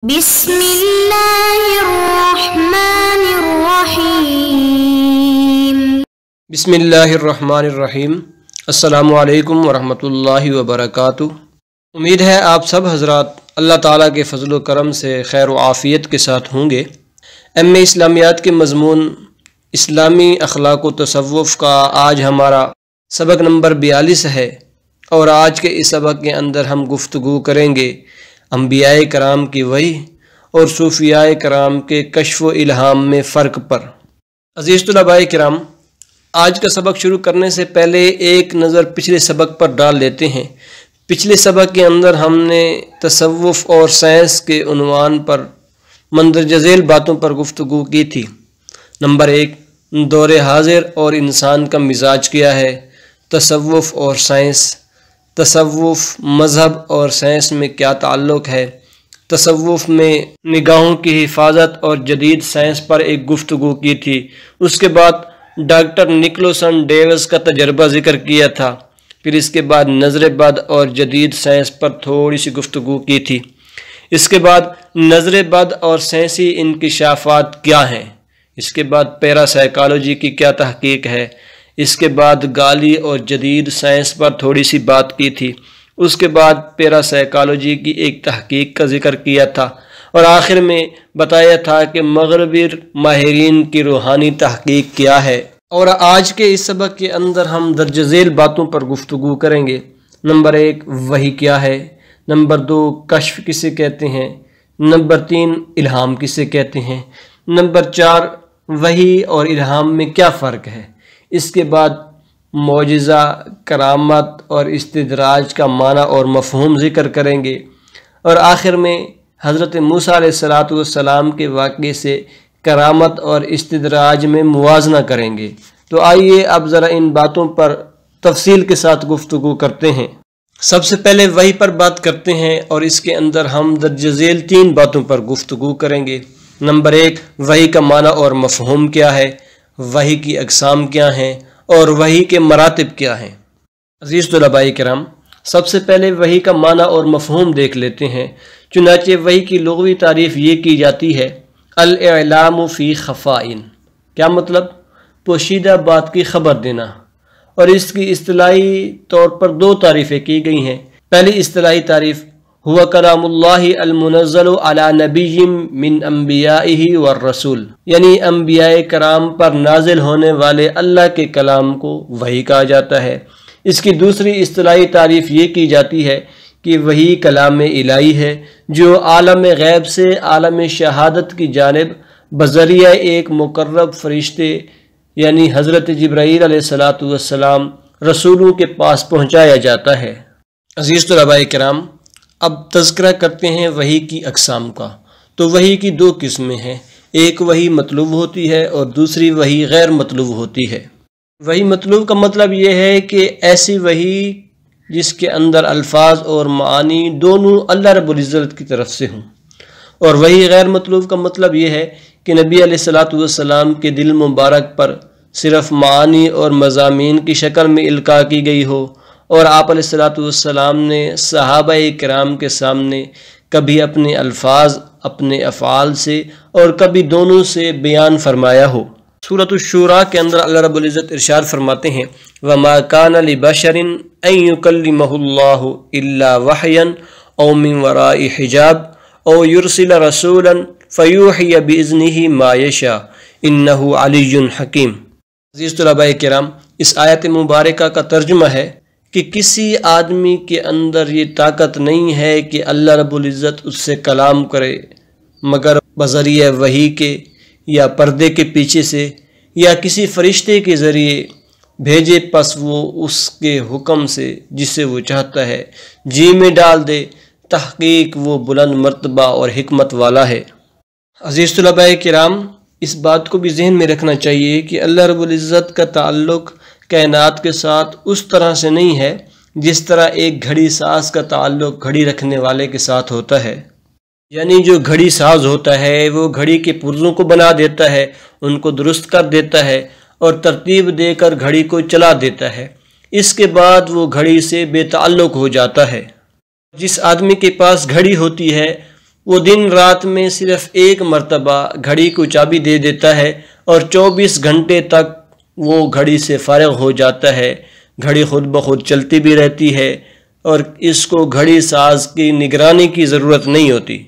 بسم اللہ الرحمن الرحیم بسم اللہ الرحمن الرحیم۔ السلام علیکم ورحمۃ اللہ وبرکاتہ۔ امید ہے آپ سب حضرات اللہ تعالیٰ کے فضل و کرم سے خیر و عافیت کے ساتھ ہوں گے۔ ایم.اے اسلامیات کے مضمون اسلامی اخلاق و تصوف کا آج ہمارا سبق نمبر 42 ہے، اور آج کے اس سبق کے اندر ہم گفتگو کریں گے انبیاء کرام کی وحی اور صوفیاء کرام کے کشف و الہام میں فرق پر۔ عزیز طلباء کرام، آج کا سبق شروع کرنے سے پہلے ایک نظر پچھلے سبق پر ڈال لیتے ہیں۔ پچھلے سبق کے اندر ہم نے تصوف اور سائنس کے عنوان پر مندرجہ ذیل باتوں پر گفتگو کی تھی۔ نمبر 1، دور حاضر اور انسان کا مزاج کیا ہے، تصوف اور سائنس، تصوف مذہب اور سائنس میں کیا تعلق ہے، تصوف میں نگاہوں کی حفاظت اور جدید سائنس پر ایک گفتگو کی تھی۔ اس کے بعد ڈاکٹر نکولسن ڈیوس کا تجربہ ذکر کیا تھا، پھر اس کے بعد نظر بد اور جدید سائنس پر تھوڑی سی گفتگو کی تھی۔ اس کے بعد نظر بد اور سائنسی انکشافات کیا ہیں، اس کے بعد پیرا سائیکالوجی کی کیا تحقیق ہے، اس کے بعد گالی اور جدید سائنس پر تھوڑی سی بات کی تھی۔ اس کے بعد پیرا سائیکالوجی کی ایک تحقیق کا ذکر کیا تھا، اور آخر میں بتایا تھا کہ مغربی ماہرین کی روحانی تحقیق کیا ہے۔ اور آج کے اس سبق کے اندر ہم درج ذیل باتوں پر گفتگو کریں گے۔ نمبر 1، وحی کیا ہے، نمبر 2، کشف کسے کہتے ہیں، نمبر 3، الہام کسے کہتے ہیں، نمبر 4، وحی اور الہام میں کیا فرق ہے۔ اس کے بعد معجزہ، کرامت اور استدراج کا معنی اور مفہوم ذکر کریں گے، اور آخر میں حضرت موسیٰ علیہ السلام کے واقعے سے کرامت اور استدراج میں موازنہ کریں گے۔ تو آئیے اب ذرا ان باتوں پر تفصیل کے ساتھ گفتگو کرتے ہیں۔ سب سے پہلے وحی پر بات کرتے ہیں، اور اس کے اندر ہم درج ذیل 3 باتوں پر گفتگو کریں گے۔ نمبر 1، وحی کا معنی اور مفہوم کیا ہے، وحی کی اقسام کیا ہیں، اور وحی کے مراتب کیا ہیں۔ عزیز طلباء کرام، سب سے پہلے وحی کا معنی اور مفہوم دیکھ لیتے ہیں۔ چنانچہ وحی کی لغوی تعریف یہ کی جاتی ہے، الاعلام فی خفائن، کیا مطلب؟ پوشیدہ بات کی خبر دینا۔ اور اس کی اصطلاحی طور پر 2 تعریفیں کی گئی ہیں۔ پہلی اصطلاحی تعریف، ہوا کلام اللہ المنزل علی نبی من انبیائہ والرسول، یعنی انبیاء کرام پر نازل ہونے والے اللہ کے کلام کو وحی کہا جاتا ہے۔ اس کی دوسری اصطلاحی تعریف یہ کی جاتی ہے کہ وحی کلام الہی ہے جو عالم غیب سے عالم شہادت کی جانب بذریعہ ایک مقرب فرشتے یعنی حضرت جبرائیل علیہ السلام رسولوں کے پاس پہنچایا جاتا ہے۔ عزیز طلباء کرام، اب تذکرہ کرتے ہیں وحی کی اقسام کا۔ تو وحی کی 2 قسمیں ہیں، ایک وحی مطلوب ہوتی ہے اور دوسری وحی غیر مطلوب ہوتی ہے۔ وحی مطلوب کا مطلب یہ ہے کہ ایسی وحی جس کے اندر الفاظ اور معانی دونوں اللہ رب العزت کی طرف سے ہوں، اور وحی غیر مطلوب کا مطلب یہ ہے کہ نبی علیہ السلام کے دل مبارک پر صرف معانی اور مضامین کی شکل میں القاء کی گئی ہو، اور آپ علیہ السلام نے صحابہ کرام کے سامنے کبھی اپنے الفاظ، اپنے افعال سے اور کبھی دونوں سے بیان فرمایا ہو۔ سورۃ الشورى کے اندر اللہ رب العزت ارشاد فرماتے ہیں، وَمَا كَانَ لِبَشَرٍ أَن يُكَلِّمَهُ اللَّهُ إِلَّا وَحْيًا أَوْ مِن وَرَاءِ حِجَابٍ أَوْ يُرْسِلَ رَسُولًا فَيُوحِيَ بِإِذْنِهِ مَا يَشَاءُ إِنَّهُ عَلِيٌّ حَكِيمٌ۔ عزیز طلباء کرام، اس آیت مبارکہ کا ترجمہ ہے کہ کسی آدمی کے اندر یہ طاقت نہیں ہے کہ اللہ رب العزت اس سے کلام کرے مگر بذریعہ وحی کے، یا پردے کے پیچھے سے، یا کسی فرشتے کے ذریعے بھیجے، پس وہ اس کے حکم سے جسے وہ چاہتا ہے جی میں ڈال دے۔ تحقیق وہ بلند مرتبہ اور حکمت والا ہے۔ عزیز طلباء کرام، اس بات کو بھی ذہن میں رکھنا چاہیے کہ اللہ رب العزت کا تعلق کائنات کے ساتھ اس طرح سے نہیں ہے جس طرح ایک گھڑی ساز کا تعلق گھڑی رکھنے والے کے ساتھ ہوتا ہے۔ یعنی جو گھڑی ساز ہوتا ہے وہ گھڑی کے پرزوں کو بنا دیتا ہے، ان کو درست کر دیتا ہے اور ترتیب دے کر گھڑی کو چلا دیتا ہے، اس کے بعد وہ گھڑی سے بے تعلق ہو جاتا ہے۔ جس آدمی کے پاس گھڑی ہوتی ہے وہ دن رات میں صرف ایک مرتبہ گھڑی کو چابی دے دیتا ہے اور 24 گھنٹے تک وہ گھڑی سے فارغ ہو جاتا ہے۔ گھڑی خود بخود چلتی بھی رہتی ہے اور اس کو گھڑی ساز کی نگرانی کی ضرورت نہیں ہوتی،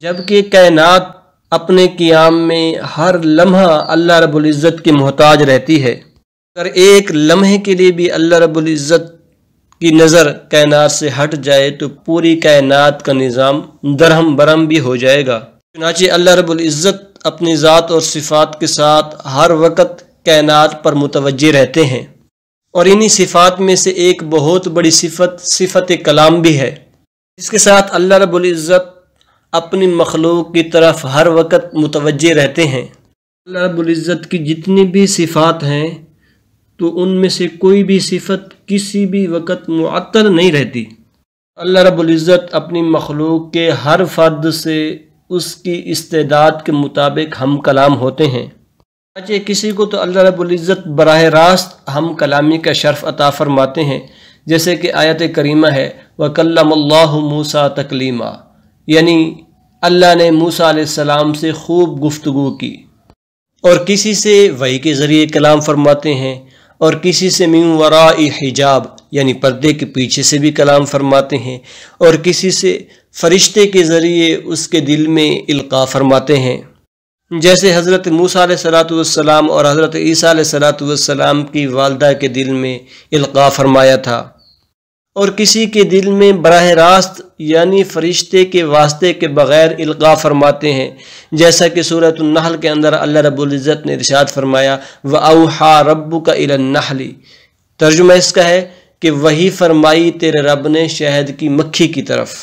جبکہ کائنات اپنے قیام میں ہر لمحہ اللہ رب العزت کی محتاج رہتی ہے۔ اگر ایک لمحے کے لیے بھی اللہ رب العزت کی نظر کائنات سے ہٹ جائے تو پوری کائنات کا نظام درہم برہم بھی ہو جائے گا۔ چنانچہ اللہ رب العزت اپنی ذات اور صفات کے ساتھ ہر وقت کائنات پر متوجہ رہتے ہیں، اور انہی صفات میں سے ایک بہت بڑی صفت کلام بھی ہے، اس کے ساتھ اللہ رب العزت اپنی مخلوق کی طرف ہر وقت متوجہ رہتے ہیں۔ اللہ رب العزت کی جتنی بھی صفات ہیں تو ان میں سے کوئی بھی صفت کسی بھی وقت معطل نہیں رہتی۔ اللہ رب العزت اپنی مخلوق کے ہر فرد سے اس کی استعداد کے مطابق ہم کلام ہوتے ہیں۔ چاہے کسی کو تو اللہ رب العزت براہ راست ہم کلامی کا شرف عطا فرماتے ہیں، جیسے کہ آیت کریمہ ہے وَكَلَّمَ اللَّهُ مُوسَىٰ تَكْلِيمًا، یعنی اللہ نے موسیٰ علیہ السلام سے خوب گفتگو کی، اور کسی سے وحی کے ذریعے کلام فرماتے ہیں، اور کسی سے من وراء حجاب یعنی پردے کے پیچھے سے بھی کلام فرماتے ہیں، اور کسی سے فرشتے کے ذریعے اس کے دل میں القاء فرماتے ہیں، جیسے حضرت موسیٰ علیہ السلام اور حضرت عیسیٰ علیہ السلام کی والدہ کے دل میں القاء فرمایا تھا، اور کسی کے دل میں براہ راست یعنی فرشتے کے واسطے کے بغیر القاء فرماتے ہیں، جیسا کہ سورۃ النحل کے اندر اللہ رب العزت نے ارشاد فرمایا وَأَوْحَىٰ رَبُّكَ إِلَى النَّحْلِ، ترجمہ اس کا ہے کہ وہی فرمائی تیرے رب نے شہد کی مکھی کی طرف۔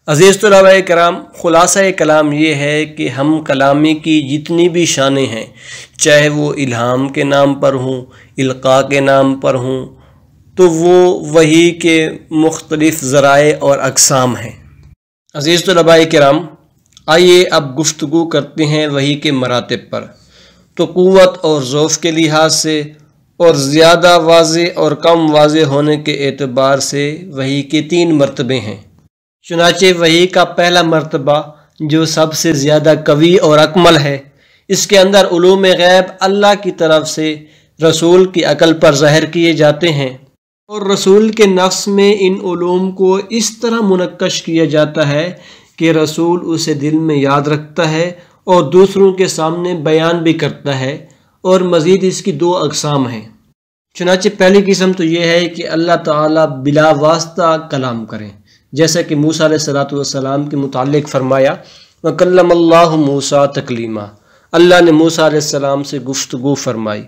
عزیز طلباء کرام، خلاصہ کلام یہ ہے کہ ہم کلامی کی جتنی بھی شانیں ہیں، چاہے وہ الہام کے نام پر ہوں، القاء کے نام پر ہوں، تو وہ وحی کے مختلف ذرائع اور اقسام ہیں۔ عزیز طلباء کرام، آئیے اب گفتگو کرتے ہیں وحی کے مراتب پر۔ تو قوت اور ضعف کے لحاظ سے اور زیادہ واضح اور کم واضح ہونے کے اعتبار سے وحی کے 3 مرتبے ہیں۔ چنانچہ وحی کا پہلا مرتبہ جو سب سے زیادہ قوی اور اکمل ہے، اس کے اندر علوم غیب اللہ کی طرف سے رسول کی عقل پر ظاہر کیے جاتے ہیں، اور رسول کے نفس میں ان علوم کو اس طرح منقش کیا جاتا ہے کہ رسول اسے دل میں یاد رکھتا ہے اور دوسروں کے سامنے بیان بھی کرتا ہے، اور مزید اس کی 2 اقسام ہیں۔ چنانچہ پہلی قسم تو یہ ہے کہ اللہ تعالیٰ بلا واسطہ کلام کریں، جیسا کہ موسیٰ علیہ السلام کے متعلق فرمایا وَكَلَّمَ اللَّهُ مُوسَىٰ تَكْلِيمًا، اللہ نے موسیٰ علیہ السلام سے گفتگو فرمائی،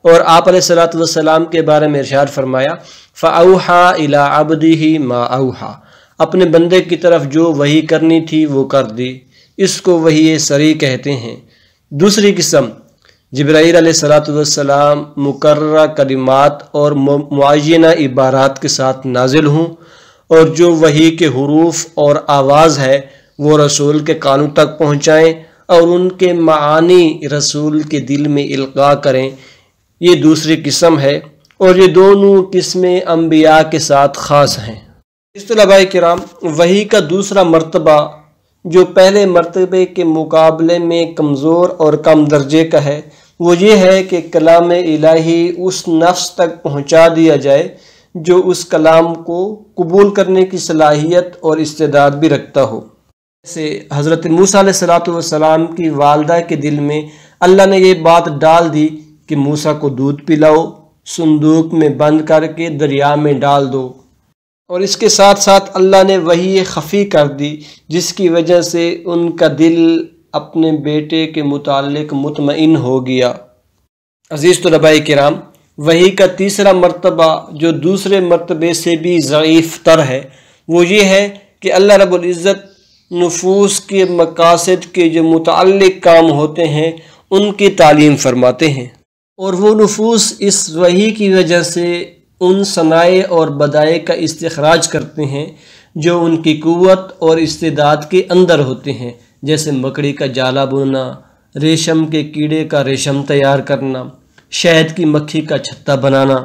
اور آپ علیہ السلام کے بارے میں ارشاد فرمایا فَأَوْحَىٰ إِلَىٰ عَبْدِهِ مَا أَوْحَىٰ، اپنے بندے کی طرف جو وحی کرنی تھی وہ کر دی، اس کو وحی سری کہتے ہیں۔ دوسری قسم، جبرائیل علیہ السلام مقررہ کلمات اور معینہ عبارات کے ساتھ نازل ہوں، اور جو وحی کے حروف اور آواز ہے وہ رسول کے کانوں تک پہنچائیں اور ان کے معانی رسول کے دل میں القاء کریں، یہ دوسری قسم ہے، اور یہ دونوں قسمیں انبیاء کے ساتھ خاص ہیں۔ اس طلباء کرام، وحی کا دوسرا مرتبہ جو پہلے مرتبے کے مقابلے میں کمزور اور کم درجے کا ہے، وہ یہ ہے کہ کلام الہی اس نفس تک پہنچا دیا جائے جو اس کلام کو قبول کرنے کی صلاحیت اور استعداد بھی رکھتا ہو۔ جیسے حضرت موسیٰ علیہ السلام کی والدہ کے دل میں اللہ نے یہ بات ڈال دی کہ موسیٰ کو دودھ پلاؤ، صندوق میں بند کر کے دریا میں ڈال دو، اور اس کے ساتھ ساتھ اللہ نے وحی خفی کر دی جس کی وجہ سے ان کا دل اپنے بیٹے کے متعلق مطمئن ہو گیا۔ عزیز طلباء کرام، وحی کا تیسرا مرتبہ جو دوسرے مرتبے سے بھی ضعیف تر ہے، وہ یہ ہے کہ اللہ رب العزت نفوس کے مقاصد کے جو متعلق کام ہوتے ہیں ان کی تعلیم فرماتے ہیں، اور وہ نفوس اس وحی کی وجہ سے ان صنائع اور بدائع کا استخراج کرتے ہیں جو ان کی قوت اور استعداد کے اندر ہوتے ہیں، جیسے مکڑی کا جالا بننا، ریشم کے کیڑے کا ریشم تیار کرنا، شہد کی مکھی کا چھتا بنانا۔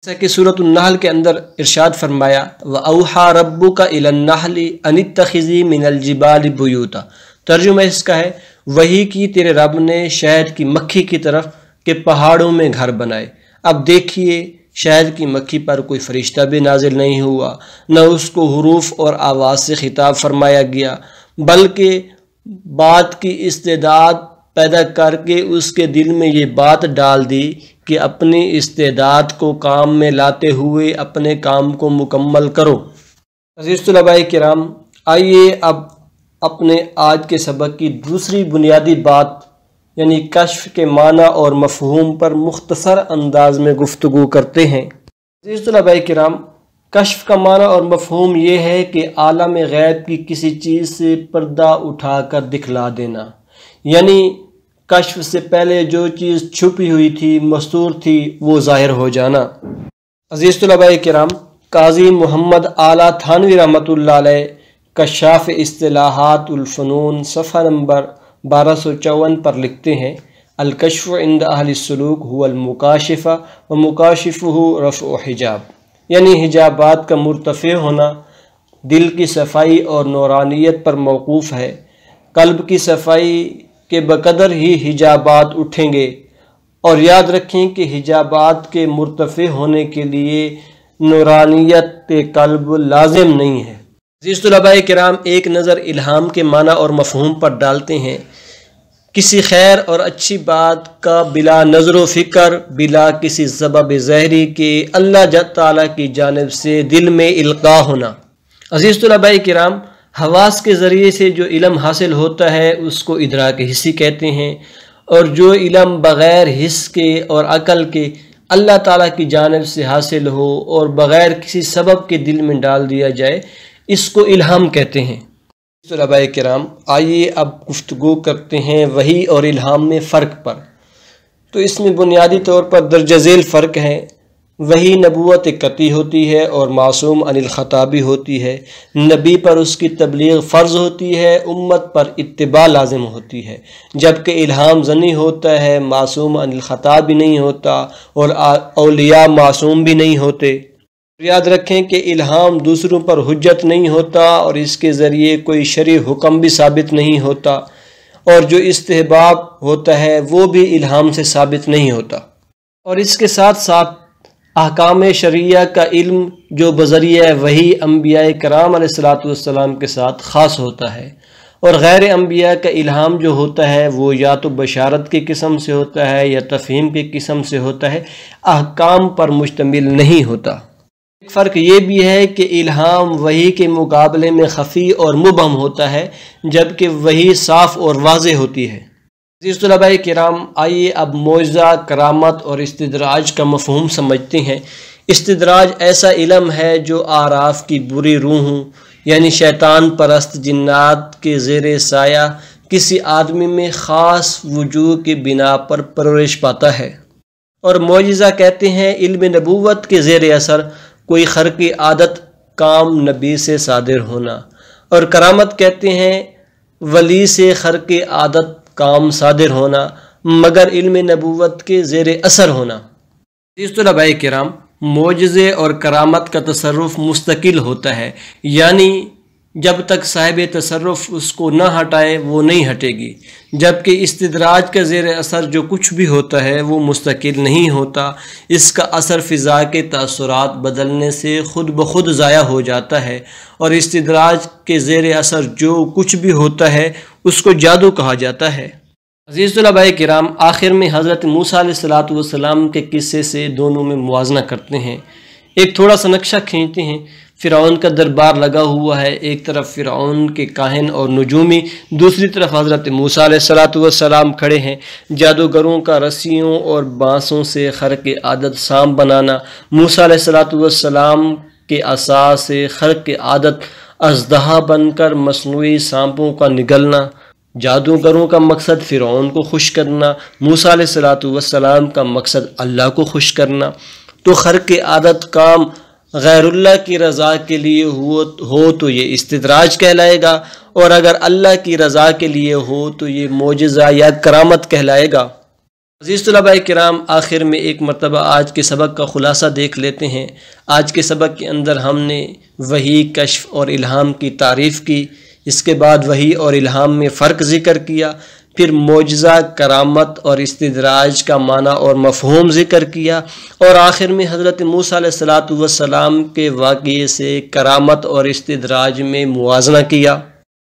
جیسا کہ سورۃ النحل کے اندر ارشاد فرمایا وَأَوْحَى رَبُّكَ إِلَى النَّحْلِ أَنِ اتَّخِذِي مِنَ الْجِبَالِ بُيُوتًا، ترجمہ اس کا ہے وحی کی تیرے رب نے شہد کی مکھی کی طرف کہ پہاڑوں میں گھر بنائے۔ اب دیکھیے شہد کی مکھی پر کوئی فرشتہ بھی نازل نہیں ہوا، نہ اس کو حروف اور آواز سے خطاب فرمایا گیا، بلکہ بات کی استعداد پیدا کر کے اس کے دل میں یہ بات ڈال دی کہ اپنی استعداد کو کام میں لاتے ہوئے اپنے کام کو مکمل کرو۔ عزیز طلباء کرام، آئیے اب اپنے آج کے سبق کی دوسری بنیادی بات یعنی کشف کے معنی اور مفہوم پر مختصر انداز میں گفتگو کرتے ہیں۔ عزیز طلباء کرام، کشف کا معنی اور مفہوم یہ ہے کہ عالم غیب کی کسی چیز سے پردہ اٹھا کر دکھلا دینا، یعنی کشف سے پہلے جو چیز چھپی ہوئی تھی، مستور تھی، وہ ظاہر ہو جانا۔ عزیز طلباء کرام، قاضی محمد اعلیٰ تھانوی رحمۃ اللہ علیہ کشاف اصطلاحات الفنون صفحہ نمبر 1254 پر لکھتے ہیں الکشف عند اہل السلوک هو المکاشفہ ومکاشفہ رفع حجاب، یعنی حجابات کا مرتفع ہونا دل کی صفائی اور نورانیت پر موقوف ہے۔ قلب کی صفائی کے بقدر ہی حجابات اٹھیں گے، اور یاد رکھیں کہ حجابات کے مرتفع ہونے کے لیے نورانیت قلب لازم نہیں ہے۔ عزیز طلباء کرام، ایک نظر الہام کے معنی اور مفہوم پر ڈالتے ہیں۔ کسی خیر اور اچھی بات کا بلا نظر و فکر، بلا کسی سبب ظاہری کے اللہ تعالیٰ کی جانب سے دل میں القاء ہونا۔ عزیز طلباء کرام، حواس کے ذریعے سے جو علم حاصل ہوتا ہے اس کو ادراک حسی کہتے ہیں، اور جو علم بغیر حس کے اور عقل کے اللہ تعالیٰ کی جانب سے حاصل ہو اور بغیر کسی سبب کے دل میں ڈال دیا جائے اس کو الہام کہتے ہیں۔ طلباء کرام، آئیے اب گفتگو کرتے ہیں وحی اور الہام میں فرق پر۔ تو اس میں بنیادی طور پر درجہ ذیل فرق ہے۔ وحی نبوت قطعی ہوتی ہے اور معصوم عن الخطا بھی ہوتی ہے۔ نبی پر اس کی تبلیغ فرض ہوتی ہے، امت پر اتباع لازم ہوتی ہے، جبکہ الہام ظنی ہوتا ہے، معصوم عن الخطا بھی نہیں ہوتا اور اولیاء معصوم بھی نہیں ہوتے۔ یاد رکھیں کہ الہام دوسروں پر حجت نہیں ہوتا اور اس کے ذریعے کوئی شرعی حکم بھی ثابت نہیں ہوتا، اور جو استحباب ہوتا ہے وہ بھی الہام سے ثابت نہیں ہوتا۔ اور اس کے ساتھ ساتھ احکام شرعیہ کا علم جو بذریعہ وحی انبیاء کرام علیہ الصلاۃ والسلام کے ساتھ خاص ہوتا ہے، اور غیر انبیاء کا الہام جو ہوتا ہے وہ یا تو بشارت کی قسم سے ہوتا ہے یا تفہیم کی قسم سے ہوتا ہے، احکام پر مشتمل نہیں ہوتا۔ ایک فرق یہ بھی ہے کہ الہام وحی کے مقابلے میں خفی اور مبہم ہوتا ہے، جبکہ وحی صاف اور واضح ہوتی ہے۔ عزیز طلباء کرام، آئیے اب معجزہ، کرامت اور استدراج کا مفہوم سمجھتے ہیں۔ استدراج ایسا علم ہے جو اعراف کی بری روحوں یعنی شیطان پرست جنات کے زیر سایہ کسی آدمی میں خاص وجوہ کی بنا پر پرورش پاتا ہے، اور معجزہ کہتے ہیں علم نبوت کے زیر اثر کوئی خرق عادت کام نبی سے صادر ہونا، اور کرامت کہتے ہیں ولی سے خرق عادت کام صادر ہونا مگر علم نبوت کے زیر اثر ہونا۔ عزیز طلباء کرام، معجزے اور کرامت کا تصرف مستقل ہوتا ہے، یعنی جب تک صاحب تصرف اس کو نہ ہٹائے وہ نہیں ہٹے گی، جبکہ استدراج کا زیر اثر جو کچھ بھی ہوتا ہے وہ مستقل نہیں ہوتا، اس کا اثر فضا کے تاثرات بدلنے سے خود بخود ضائع ہو جاتا ہے، اور استدراج کے زیر اثر جو کچھ بھی ہوتا ہے اس کو جادو کہا جاتا ہے۔ عزیز طلباء کرام، آخر میں حضرت موسیٰ علیہ السلام کے قصے سے دونوں میں موازنہ کرتے ہیں۔ ایک تھوڑا سا نقشہ کھینچتے ہیں۔ فرعون کا دربار لگا ہوا ہے، ایک طرف فرعون کے کاہن اور نجومی، دوسری طرف حضرت موسیٰ علیہ السلام کھڑے ہیں۔ جادوگروں کا رسیوں اور بانسوں سے خرق عادت سانپ بنانا، موسیٰ علیہ السلام کے عصا سے خرق عادت اژدہا بن کر مصنوعی سانپوں کا نگلنا۔ جادوگروں کا مقصد فرعون کو خوش کرنا، موسیٰ علیہ السلام کا مقصد اللہ کو خوش کرنا۔ تو خرق عادت کام غیر اللہ کی رضا کے لیے ہو تو یہ استدراج کہلائے گا، اور اگر اللہ کی رضا کے لیے ہو تو یہ معجزہ یا کرامت کہلائے گا۔ عزیز طلباء کرام، آخر میں ایک مرتبہ آج کے سبق کا خلاصہ دیکھ لیتے ہیں۔ آج کے سبق کے اندر ہم نے وحی، کشف اور الہام کی تعریف کی، اس کے بعد وحی اور الہام میں فرق ذکر کیا، پھر معجزہ، کرامت اور استدراج کا معنی اور مفہوم ذکر کیا، اور آخر میں حضرت موسیٰ علیہ السلام کے واقعے سے کرامت اور استدراج میں موازنہ کیا۔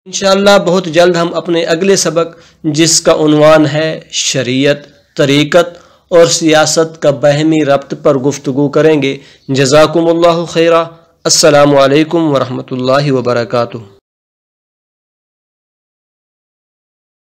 انشاءاللہ بہت جلد ہم اپنے اگلے سبق، جس کا عنوان ہے شریعت، طریقت اور سیاست کا باہمی ربط، پر گفتگو کریں گے۔ جزاکم اللہ خیرہ۔ السلام علیکم ورحمۃ اللہ وبرکاتہ۔